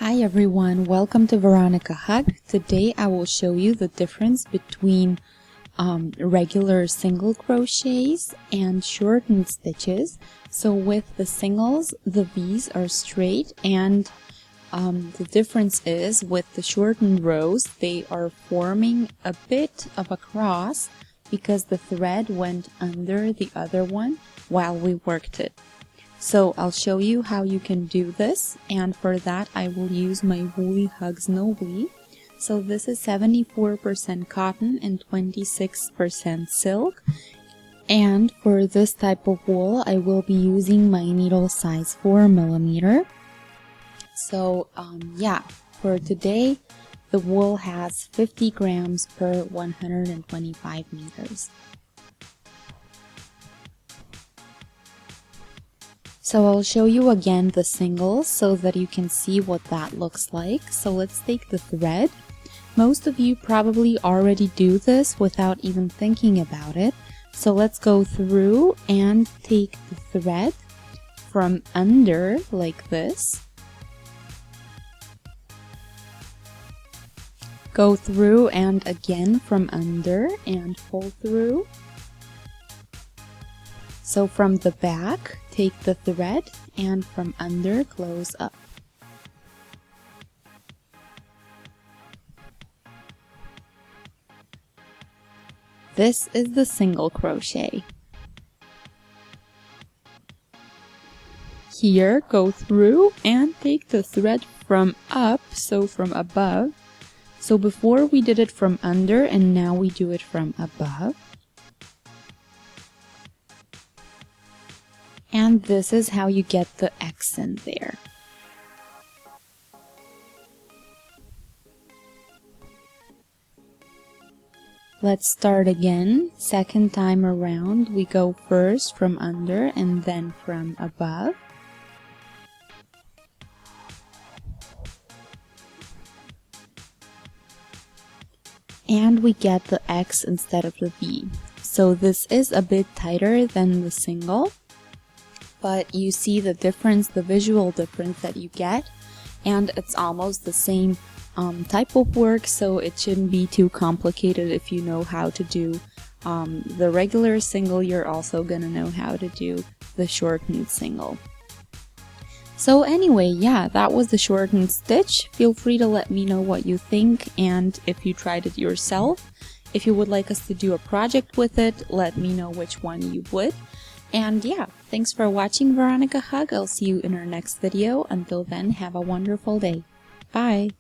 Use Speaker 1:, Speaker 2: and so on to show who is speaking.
Speaker 1: Hi everyone, welcome to Veronika Hug. Today I will show you the difference between regular single crochets and shortened stitches. So with the singles, the V's are straight, and the difference is with the shortened rows, they are forming a bit of a cross because the thread went under the other one while we worked it. So I'll show you how you can do this, and for that I will use my Woolly Hugs Nobly. So this is 74% cotton and 26% silk, and for this type of wool I will be using my needle size 4mm. So yeah, for today the wool has 50 grams per 125 meters. So I'll show you again the singles so that you can see what that looks like. So let's take the thread. Most of you probably already do this without even thinking about it. So let's go through and take the thread from under like this. Go through and again from under and pull through. So from the back, take the thread and from under close up. This is the single crochet. Here, go through and take the thread from up, so from above. So before we did it from under and now we do it from above. And this is how you get the accent there. Let's start again. Second time around, we go first from under and then from above. And we get the X instead of the V. So this is a bit tighter than the single, but you see the difference, the visual difference that you get, and it's almost the same type of work, so it shouldn't be too complicated. If you know how to do the regular single, you're also gonna know how to do the shortened single. So anyway, yeah, that was the shortened stitch. Feel free to let me know what you think and if you tried it yourself. If you would like us to do a project with it, let me know which one you would. And yeah, thanks for watching Veronika Hug. I'll see you in our next video. Until then, have a wonderful day. Bye!